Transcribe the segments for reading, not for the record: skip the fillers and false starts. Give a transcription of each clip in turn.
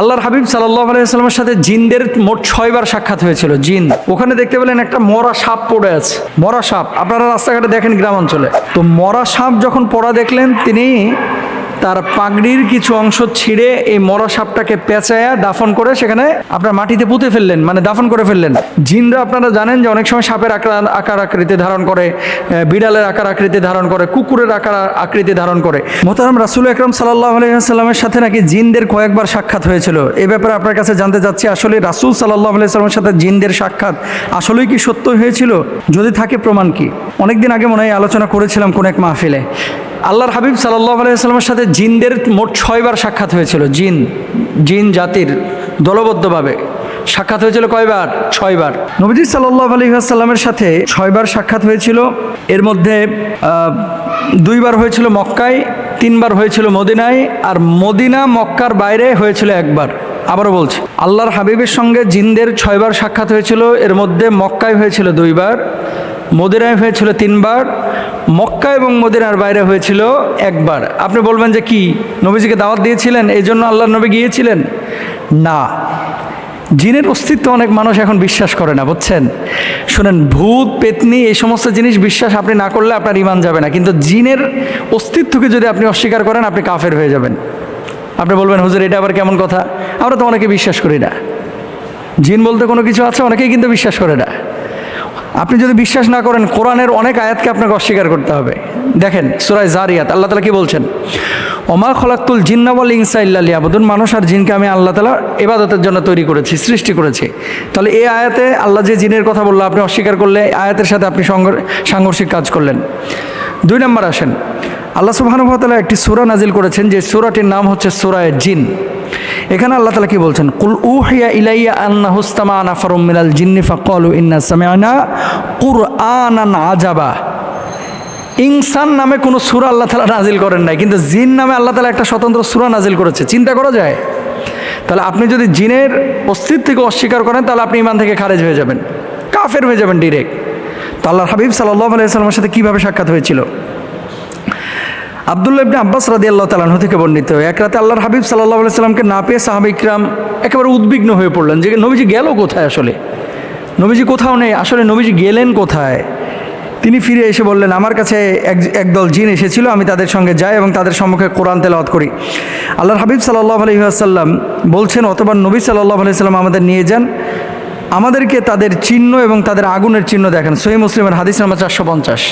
আল্লাহর হাবিব সাল্লাল্লাহু আলাইহি ওয়াসাল্লামের সাথে জিনদের মোট 6 বার সাক্ষাৎ হয়েছিল। জিন ওখানে দেখতে পেলেন একটা মরা সাপ পড়ে আছে, মরা সাপ। আপনারা রাস্তাঘাটে দেখেন গ্রাম অঞ্চলে, তো মরা সাপ যখন পড়া দেখলেন, তিনি তার পাগড়ির কিছু অংশ ছিঁড়ে এই মরা সাপটাকে পেঁচায়া দাফন করে সেখানে আপনার মাটিতে পুঁতে ফেললেন, মানে দাফন করে ফেললেন। জিনরা আপনারা জানেন যে অনেক সময় সাপের আকার আকৃতি ধারণ করে, বিড়ালের আকার আকৃতি ধারণ করে, কুকুরের আকার আকৃতি ধারণ করে। মোহতারাম রাসূল আকরাম সাল্লাল্লাহু আলাইহি ওয়াসাল্লামের সাথে নাকি জিনদের কয়েকবার সাক্ষাৎ হয়েছিল। এই ব্যাপারে আপনার কাছে জানতে চাচ্ছি, আসলে রাসূল সাল্লাল্লাহু আলাইহি ওয়াসাল্লামের সাথে জিনদের সাক্ষাৎ আসলেই কি সত্য হয়েছিল? যদি থাকে প্রমাণ কি? অনেকদিন আগে মনে হয় আলোচনা করেছিলাম কোন এক মাহফিলে। আল্লাহর হাবিব সাল্লাল্লাহু আলাইহি ওয়াসাল্লামের সাথে জিনদের মোট 6 বার সাক্ষাৎ হয়েছিল। জিন জাতির দলবদ্ধভাবে সাক্ষাৎ হয়েছিল কয়বার? 6 বার। নবীজি সাল্লাল্লাহু আলাইহি ওয়াসাল্লামের সাথে 6 বার সাক্ষাৎ হয়েছিল। এর মধ্যে 2 বার হয়েছিল মক্কায়, 3 বার হয়েছিল মদিনায়, আর মদিনা মক্কার বাইরে হয়েছিল 1 বার। আবারও বলছি, আল্লাহর হাবিবের সঙ্গে জিনদের 6 বার সাক্ষাৎ হয়েছিল। এর মধ্যে মক্কায় হয়েছিল 2 বার, মদিনায় হয়েছিল 3 বার, মক্কা এবং মদিনার বাইরে হয়েছিল 1 বার। আপনি বলবেন যে কি, নবীজিকে দাওয়াত দিয়েছিলেন এই জন্য আল্লাহর নবী গিয়েছিলেন? না, জিনের অস্তিত্ব অনেক মানুষ এখন বিশ্বাস করে না, বুঝছেন? শুনেন, ভূত পেতনি এই সমস্ত জিনিস বিশ্বাস আপনি না করলে আপনার ঈমান যাবে না, কিন্তু জিনের অস্তিত্বকে যদি আপনি অস্বীকার করেন, আপনি কাফের হয়ে যাবেন। আপনি বলবেন, হুজুর এটা আবার কেমন কথা? আমরা তো অনেকে বিশ্বাস করি না, জিন বলতে কোনো কিছু আছে, অনেকেই কিন্তু বিশ্বাস করে না। আপনি যদি বিশ্বাস না করেন, কোরআনের অনেক আয়াতকে আপনাকে অস্বীকার করতে হবে। দেখেন সূরা যারিয়াত আল্লাহ তাআলা কি বলছেন? ওমা খলাকতুল জিন্না ওয়াল ইনসা ইল্লা লিয়াবুদুন, মানুষ আর জিনকে আমি আল্লাহ তাআলা ইবাদতের জন্য তৈরি করেছি, সৃষ্টি করেছি। তাহলে এই আয়াতে আল্লাহ যে জিনের কথা বললো, আপনি অস্বীকার করলে আয়াতের সাথে আপনি সাংঘর্ষিক কাজ করলেন। 2 নম্বর আসেন, আল্লাহ সুবহানাহু ওয়া তাআলা একটি সূরা নাজিল করেছেন, যে সূরাটির নাম হচ্ছে সূরা জিন। এখানে আল্লাহ তাআলা কি বলছেন? কুল উহিয়া ইলাইয়া আন্নাহু ইসতামা'a নাফারুম মিনাল জিন্নি ফাকালু ইন্না সামি'না কুরআনান আজাবা। ইনসান নামে কোনো সূরা আল্লাহ তাআলা নাজিল করেন নাই, কিন্তু জিন নামে আল্লাহ তাআলা একটা স্বতন্ত্র সূরা নাজিল করেছে। চিন্তা করা যায়? তাহলে আপনি যদি জিনের অস্তিত্বকে অস্বীকার করেন, তাহলে আপনি ঈমান থেকে খারেজ হয়ে যাবেন, কাফের হয়ে যাবেন ডিরেক্ট। তো আল্লাহর হাবিব সাল্লাল্লাহু আলাইহি ওয়াসাল্লামের সাথে কীভাবে সাক্ষাৎ হয়েছিল? আব্দুল্লাহ ইবনে আব্বাস রাদিয়াল্লাহু তাআলা আনহু থেকে বর্ণিত, এক রাতে আল্লাহর হাবিব সাল্লাল্লাহু আলাইহি ওয়াসাল্লামকে না পেয়ে সাহাবা ইকরাম একেবারে উদ্বিগ্ন হয়ে পড়লেন যে নবীজি গেল কোথায়? আসলে নবীজি কোথাও নেই, আসলে নবীজি গেলেন কোথায়? তিনি ফিরে এসে বললেন, আমার কাছে একদল জিন এসেছিল, আমি তাদের সঙ্গে যাই এবং তাদের সম্মুখে কোরআন তেলাওয়াত করি। আল্লাহর হাবিব সাল্লাল্লাহু আলাইহি ওয়াসাল্লাম বলছেন, অথবা নবী সাল্লাল্লাহু আলাইহি ওয়াসাল্লাম আমাদের নিয়ে যান, আমাদেরকে তাদের চিহ্ন এবং তাদের আগুনের চিহ্ন দেখান। সহিহ মুসলিমের হাদিস নাম্বার 450।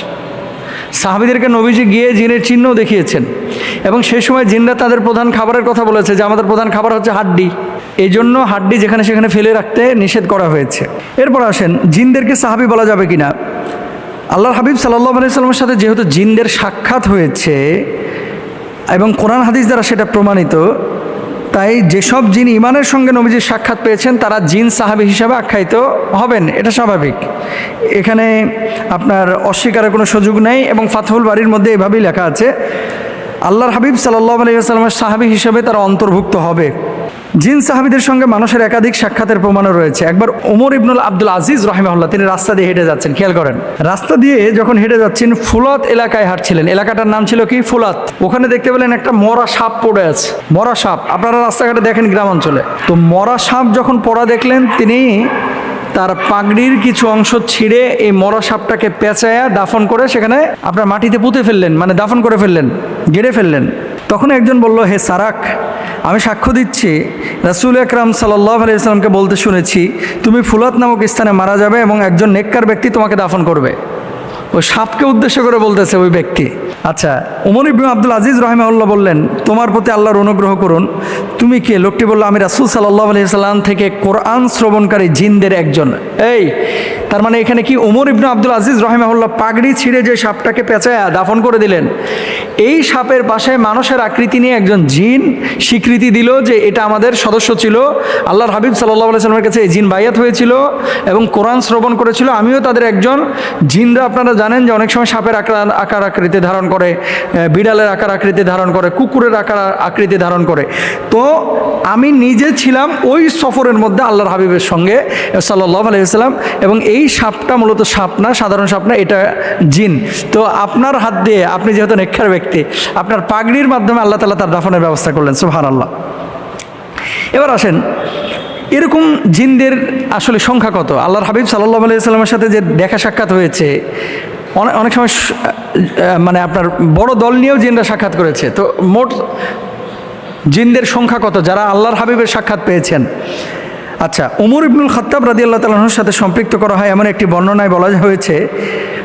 সাহাবীদেরকে নবীজি গিয়ে জিনের চিহ্ন দেখিয়েছেন, এবং সেই সময় জিনরা তাদের প্রধান খাবারের কথা বলেছে যে আমাদের প্রধান খাবার হচ্ছে হাড্ডি, এই জন্য হাড্ডি যেখানে সেখানে ফেলে রাখতে নিষেধ করা হয়েছে। এরপর আসেন, জিনদেরকে সাহাবী বলা যাবে কিনা? আল্লাহর হাবিব সাল্লাল্লাহু আলাইহি ওয়াসাল্লামের সাথে যেহেতু জিনদের সাক্ষাৎ হয়েছে এবং কোরআন হাদিস দ্বারা সেটা প্রমাণিত, তাই যেসব জিন ইমানের সঙ্গে নবীজির সাক্ষাৎ পেয়েছেন তারা জিন সাহাবী হিসাবে আখ্যায়িত হবেন, এটা স্বাভাবিক। এখানে আপনার অস্বীকারের কোনো সুযোগ নেই, এবং ফাতহুল বারীর মধ্যে এভাবেই লেখা আছে, আল্লাহর হাবিব সাল্লাল্লাহু আলাইহি ওয়াসাল্লামের সাহাবী হিসেবে তারা অন্তর্ভুক্ত হবে। জিন সাহাবীদের সঙ্গে মানুষের একাধিক সাক্ষাতের প্রমাণও রয়েছে। একবার ওমর ইবনুল আব্দুল আজিজ রাহিমাহুল্লাহ, তিনি রাস্তা দিয়ে হেঁটে যাচ্ছেন, খেয়াল করেন, রাস্তা দিয়ে যখন হেঁটে যাচ্ছেন ফুলাত এলাকায় হাঁটছিলেন। এলাকাটার নাম ছিল কি? ফুলাত। ওখানে দেখতে পেলেন একটা মরা সাপ পড়ে আছে, মরা সাপ। আপনারা রাস্তাঘাটে দেখেন গ্রাম অঞ্চলে, তো মরা সাপ যখন পড়া দেখলেন, তিনি তার পাগড়ির কিছু অংশ ছিঁড়ে এই মরা সাপটাকে পেঁচায়া দাফন করে সেখানে আপনার মাটিতে পুঁতে ফেললেন, মানে দাফন করে ফেললেন, গেড়ে ফেললেন। তখন একজন বলল, হে সারাক, আমি সাক্ষ্য দিচ্ছি রাসূল আকরাম সাল্লাল্লাহু আলাইহি ওয়াসাল্লামকে বলতে শুনেছি তুমি ফুলাত নামক স্থানে মারা যাবে এবং একজন নেককার ব্যক্তি তোমাকে দাফন করবে। ওই সাপকে উদ্দেশ্য করে বলতেছে ওই ব্যক্তি। আচ্ছা, ওমর ইবনে আব্দুল আজিজ রাহিমাহুল্লাহ বললেন, তোমার প্রতি আল্লাহর অনুগ্রহ করুন, তুমি কে? লোকটি বলল, আমি রাসূল সাল্লাল্লাহু আলাইহি ওয়াসাল্লাম থেকে কোরআন শ্রবণকারী জিনদের একজন। এই তার মানে এখানে কি ওমর ইবনে আব্দুল আজিজ রাহিমাহুল্লাহ পাগড়ি ছিঁড়ে যে সাপটাকে পেঁচায়া দাফন করে দিলেন, এই সাপের পাশে মানুষের আকৃতি নিয়ে একজন জিন স্বীকৃতি দিল যে এটা আমাদের সদস্য ছিল। আল্লাহর হাবিব সাল্লাল্লাহু আলাইহি ওয়াসাল্লামের কাছে এই জিন বাইয়াত হয়েছিল এবং কোরআন শ্রবণ করেছিল, আমিও তাদের একজন। জিনরা আপনারা জানেন যে অনেক সময় সাপের আকার আকৃতি ধারণ করে, বিড়ালের আকার আকৃতি ধারণ করে, কুকুরের আকার আকৃতি ধারণ করে। তো আমি নিজে ছিলাম ওই সফরের মধ্যে আল্লাহর হাবিবের সঙ্গে সাল্লাল্লাহু আলাইহি ওয়াসাল্লাম, এবং এই সাপটা মূলত সাপ না, সাধারণ সাপ না, এটা জিন। তো আপনার হাত দিয়ে, আপনি যেহেতু নেককার ব্যক্তি, আপনার পাগড়ির মাধ্যমে আল্লাহ তাআলা তার দাফনের ব্যবস্থা করলেন। সুবহানাল্লাহ। এবার আসেন, এরকম জিনদের আসলে সংখ্যা কত? আল্লাহর হাবিব সাল্লাল্লাহু আলাইহি সাল্লামের সাথে যে দেখা সাক্ষাৎ হয়েছে, অনেক সময় মানে আপনার বড় দল নিয়েও জিনরা সাক্ষাৎ করেছে। তো মোট জিনদের সংখ্যা কত যারা আল্লাহর হাবিবের সাক্ষাৎ পেয়েছেন? আচ্ছা, উমর ইবনুল খাত্তাব রাদিয়াল্লাহু তাআলা আনহুর সাথে সম্পৃক্ত করা হয় এমন একটি বর্ণনায় বলা হয়েছে,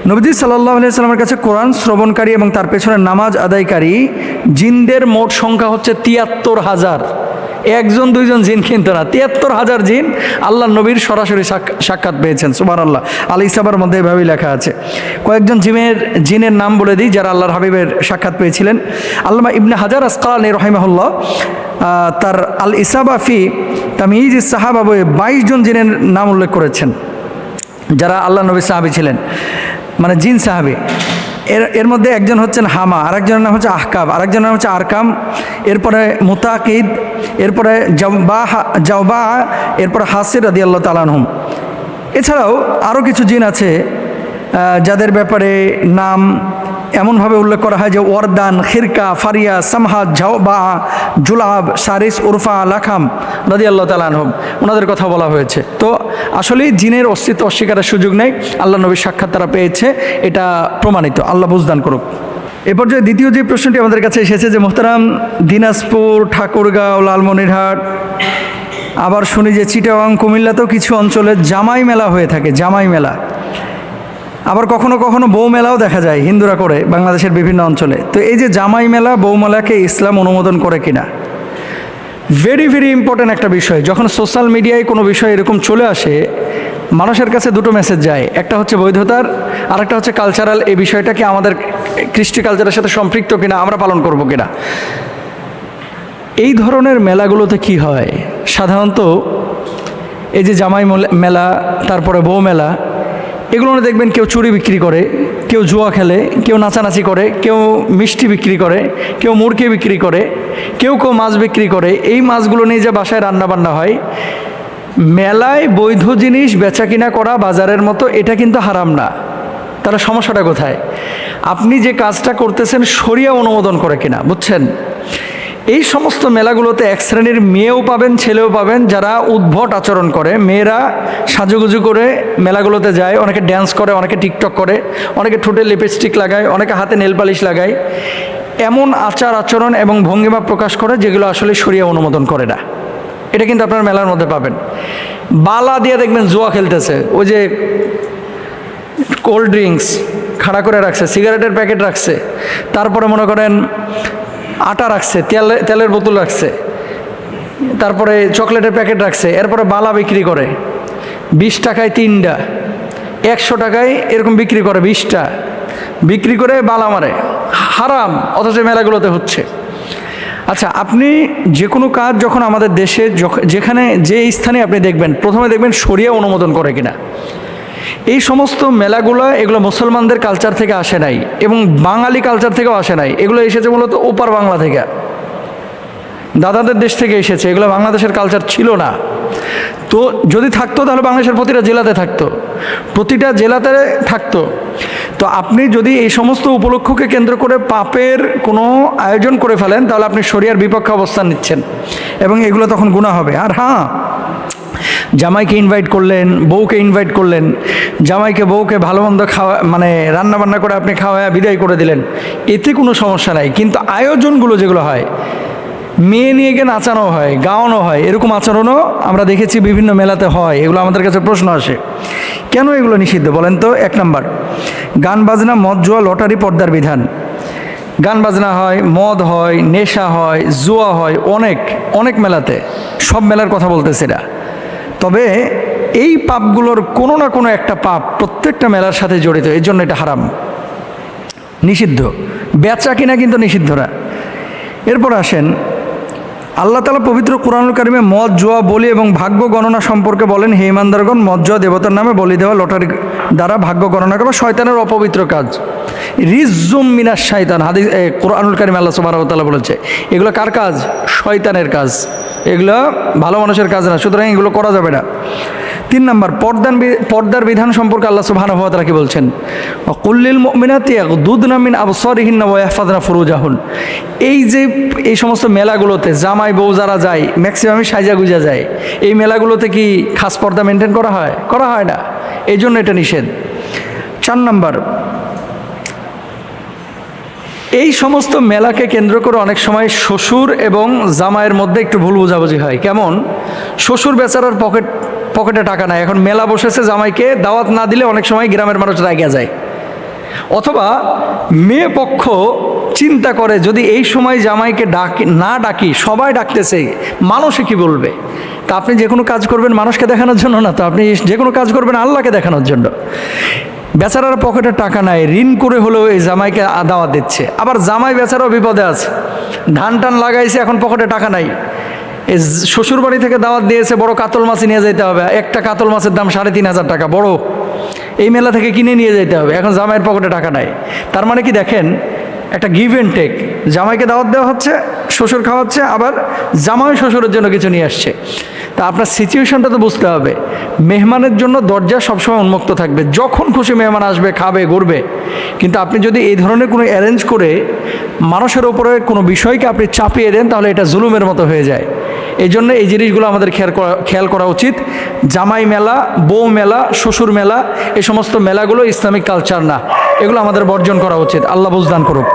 নবীজি সাল্লাল্লাহু আলাইহি সাল্লামের কাছে কোরআন শ্রবণকারী এবং তার পেছনে নামাজ আদায়কারী জিনদের মোট সংখ্যা হচ্ছে ৭৩,০০০। একজন দুইজন জিন কিন্তু না, ৭৩,০০০ জিন আল্লাহ নবীর সরাসরি সাক্ষাৎ পেয়েছেন। সুবহানাল্লাহ। আল ইসাবার মধ্যে এভাবেই লেখা আছে। কয়েকজন জিনের নাম বলে দিই যারা আল্লাহর হাবিবের সাক্ষাৎ পেয়েছিলেন। আল্লামা ইবনে হাজার আসকালানী রাহিমাহুল্লাহ তার আল ইসাবা ফি তামিজ সাহাবা বইয়ে ২২ জন জিনের নাম উল্লেখ করেছেন যারা আল্লাহ নবী সাহাবী ছিলেন, মানে জিন সাহাবী। এর মধ্যে একজন হচ্ছেন হামা, আরেকজনের নাম হচ্ছে আহকাব, আরেকজনের নাম হচ্ছে আরকাম, এরপরে মুতাকিদ, এরপরে জাওবা, এরপরে হাসির রাদিয়াল্লাহু তাআলা আনহুম। এছাড়াও আরও কিছু জিন আছে যাদের ব্যাপারে নাম এমনভাবে উল্লেখ করা হয় যে ওয়ারদান, খিরকা, ফারিয়া, সামহাদ, জাওবা, জুলাব, সারিস, উরফা, লাখাম রাদিয়াল্লাহু তাআলা আনহুম, ওনাদের কথা বলা হয়েছে। তো আসলেই জিনের অস্তিত্ব অস্বীকারের সুযোগ নেই, আল্লাহ নবীর সাক্ষাৎ তারা পেয়েছে, এটা প্রমাণিত। আল্লাহ বুঝদান করুক। এ পর্যায়ে দ্বিতীয় যে প্রশ্নটি আমাদের কাছে এসেছে যে মোহতারাম, দিনাজপুর, ঠাকুরগাঁও, লালমনিরহাট, আবার শুনি যে চিটাগাং, কুমিল্লাতেও কিছু অঞ্চলে জামাই মেলা হয়ে থাকে, জামাই মেলা। আবার কখনো কখনো বউ মেলাও দেখা যায় হিন্দুরা করে বাংলাদেশের বিভিন্ন অঞ্চলে। তো এই যে জামাই মেলা, বউ মেলাকে ইসলাম অনুমোদন করে কিনা? ভেরি ভেরি ইম্পর্ট্যান্ট একটা বিষয়। যখন সোশ্যাল মিডিয়ায় কোনো বিষয় এরকম চলে আসে, মানুষের কাছে দুটো মেসেজ যায়, একটা হচ্ছে বৈধতার, আর একটা হচ্ছে কালচারাল। এই বিষয়টা কি আমাদের কৃষ্টি কালচারের সাথে সম্পৃক্ত কিনা, আমরা পালন করব কিনা। এই ধরনের মেলাগুলোতে কি হয় সাধারণত, এই যে জামাই মেলা, তারপরে বউ মেলা, এগুলো দেখবেন কেউ চুরি বিক্রি করে, কেউ জুয়া খেলে, কেউ নাচানাচি করে, কেউ মিষ্টি বিক্রি করে, কেউ মুরগি বিক্রি করে, কেউ মাছ বিক্রি করে। এই মাছগুলো নিয়ে যে বাসায় রান্নাবান্না হয়, মেলায় বৈধ জিনিস বেচা কিনা করা বাজারের মতো, এটা কিন্তু হারাম না। তাহলে সমস্যাটা কোথায়? আপনি যে কাজটা করতেছেন শরিয়া অনুমোদন করে কিনা, বুঝছেন? এই সমস্ত মেলাগুলোতে এক শ্রেণীর মেয়েও পাবেন, ছেলেও পাবেন যারা উদ্ভট আচরণ করে। মেয়েরা সাজুগুজু করে মেলাগুলোতে যায়, অনেকে ড্যান্স করে, অনেকে টিকটক করে, অনেকে ঠোঁটে লিপস্টিক লাগায়, অনেকে হাতে নেল পালিশ লাগায়। এমন আচার আচরণ এবং ভঙ্গিমা প্রকাশ করে যেগুলো আসলে শরিয়া অনুমোদন করে না। এটা কিন্তু আপনার মেলার মধ্যে পাবেন। বালা দিয়ে দেখবেন জুয়া খেলতেছে, ওই যে কোল্ড ড্রিঙ্কস খাড়া করে রাখছে, সিগারেটের প্যাকেট রাখছে, তারপরে মনে করেন আটা রাখছে, তেলের বোতল রাখছে, তারপরে চকলেটের প্যাকেট রাখছে, এরপরে বালা বিক্রি করে 20 টাকায় 3টা, 100 টাকায় এরকম বিক্রি করে 20টা, বিক্রি করে বালা মারে। হারাম, অথচ মেলাগুলোতে হচ্ছে। আচ্ছা, আপনি যে কোনো কাজ যখন আমাদের দেশে যেখানে যে স্থানে আপনি দেখবেন, প্রথমে দেখবেন শরিয়া অনুমোদন করে কিনা। এই সমস্ত মেলাগুলো এগুলো মুসলমানদের কালচার থেকে আসে নাই এবং বাঙালি কালচার থেকেও আসে নাই। এগুলো এসেছে মূলত ওপার বাংলা থেকে, দাদাদের দেশ থেকে এসেছে। এগুলো বাংলাদেশের কালচার ছিল না। তো যদি থাকতো তাহলে বাংলাদেশের প্রতিটা জেলাতে থাকতো, প্রতিটা জেলাতে থাকতো। তো আপনি যদি এই সমস্ত উপলক্ষকে কেন্দ্র করে পাপের কোনো আয়োজন করে ফেলেন, তাহলে আপনি শরিয়ার বিপক্ষে অবস্থান নিচ্ছেন এবং এগুলো তখন গুনাহ হবে। আর হ্যাঁ, জামাইকে ইনভাইট করলেন, বউকে ইনভাইট করলেন, জামাইকে বউকে ভালো মন্দ খাওয়া, মানে রান্না বান্না করে আপনি খাওয়ায় বিদায় করে দিলেন, এতে কোনো সমস্যা নাই। কিন্তু আয়োজনগুলো যেগুলো হয়, মেয়ে নিয়ে গিয়ে নাচানো হয়, গাওয়ানো হয়, এরকম আচরণও আমরা দেখেছি বিভিন্ন মেলাতে হয়। এগুলো আমাদের কাছে প্রশ্ন আসে, কেন এগুলো নিষিদ্ধ বলেন তো? 1 নাম্বার, গান বাজনা, মদ, জুয়া, লটারি, পর্দার বিধান। গান বাজনা হয়, মদ হয়, নেশা হয়, জুয়া হয় অনেক অনেক মেলাতে, সব মেলার কথা বলতেছি না। তবে এই পাপগুলোর কোনো না কোনো একটা পাপ প্রত্যেকটা মেলার সাথে জড়িত, এই জন্য এটা হারাম, নিষিদ্ধ। বেচা কিনা কিন্তু নিষিদ্ধ না। এরপর আসেন, আল্লাহ তাআলা পবিত্র কুরআনুল কারিমে মদ, জুয়া, বলি এবং ভাগ্য গণনা সম্পর্কে বলেন, হে ঈমানদারগণ, মদ, জুয়া, দেবতার নামে বলি দেওয়া, লটারি দ্বারা ভাগ্য গণনা করা শয়তানের অপবিত্র কাজ। রিজ্জুম মিনাশ শাইতান, হাদিস কুরআনুল কারিমে আল্লাহ সুবহানাহু ওয়া তাআলা বলেছে। এগুলো কার কাজ? শয়তানের কাজ। এগুলো ভালো মানুষের কাজ না, সুতরাং এগুলো করা যাবে না। 3 নম্বর পর্দার বিধান সম্পর্কে আল্লাহ সুবহানাহু ওয়া তাআলা কি বলছেন? কুল্লিল মুমিনাতি ইয়াগদুদনা মিন আবসারিহিন্না ওয়া ইয়াহফাযনা ফুরুজাহুন। এই যে এই সমস্ত মেলাগুলোতে জামাই বউ যারা যায় ম্যাক্সিমামই সাইজা গুজা যায়, এই মেলাগুলোতে কি খাস পর্দা মেনটেন করা হয়? করা হয় না, এই জন্য এটা নিষেধ। 4 নম্বর, এই সমস্ত মেলাকে কেন্দ্র করে অনেক সময় শ্বশুর এবং জামাইয়ের মধ্যে একটু ভুল বোঝাবুঝি হয়। কেমন? শ্বশুর বেচারার পকেটে টাকা নাই, এখন মেলা বসেছে, জামাইকে দাওয়াত না দিলে অনেক সময় গ্রামের মানুষ রাগিয়া যায়। অথবা মেয়ে পক্ষ চিন্তা করে যদি এই সময় জামাইকে না ডাকি, সবাই ডাকতেছে, মানুষে কি বলবে? তা আপনি যে কোনো কাজ করবেন মানুষকে দেখানোর জন্য না, তো আপনি যে কোনো কাজ করবেন আল্লাহকে দেখানোর জন্য। বেচারার পকেটে টাকা নাই, ঋণ করে হলেও এই জামাইকে দাওয়াত দিচ্ছে। আবার জামাই বেচারাও বিপদে আছে, ধান টান লাগাইছে, এখন পকেটে টাকা নাই। এই শ্বশুর বাড়ি থেকে দাওয়াত দিয়েছে, বড় কাতল মাছ নিয়ে যেতে হবে, একটা কাতল মাছের দাম 3,500 টাকা, বড়, এই মেলা থেকে কিনে নিয়ে যেতে হবে। এখন জামাইয়ের পকেটে টাকা নাই। তার মানে কি দেখেন, একটা গিভ অ্যান্ড টেক। জামাইকে দাওয়াত দেওয়া হচ্ছে, শ্বশুর খাওয়াচ্ছে, আবার জামাই শ্বশুরের জন্য কিছু নিয়ে আসছে। তা আপনার সিচুয়েশনটা তো বুঝতে হবে। মেহমানের জন্য দরজা সবসময় উন্মুক্ত থাকবে, যখন খুশি মেহমান আসবে, খাবে, ঘুরবে। কিন্তু আপনি যদি এই ধরনের কোনো অ্যারেঞ্জ করে মানুষের ওপরে কোনো বিষয়কে আপনি চাপিয়ে দেন, তাহলে এটা জুলুমের মতো হয়ে যায়। এই জন্য এই জিনিসগুলো আমাদের খেয়াল করা উচিত। জামাই মেলা, বউ মেলা, শ্বশুর মেলা, এই সমস্ত মেলাগুলো ইসলামিক কালচার না, এগুলো আমাদের বর্জন করা উচিত। আল্লাহ বুঝদান করুক।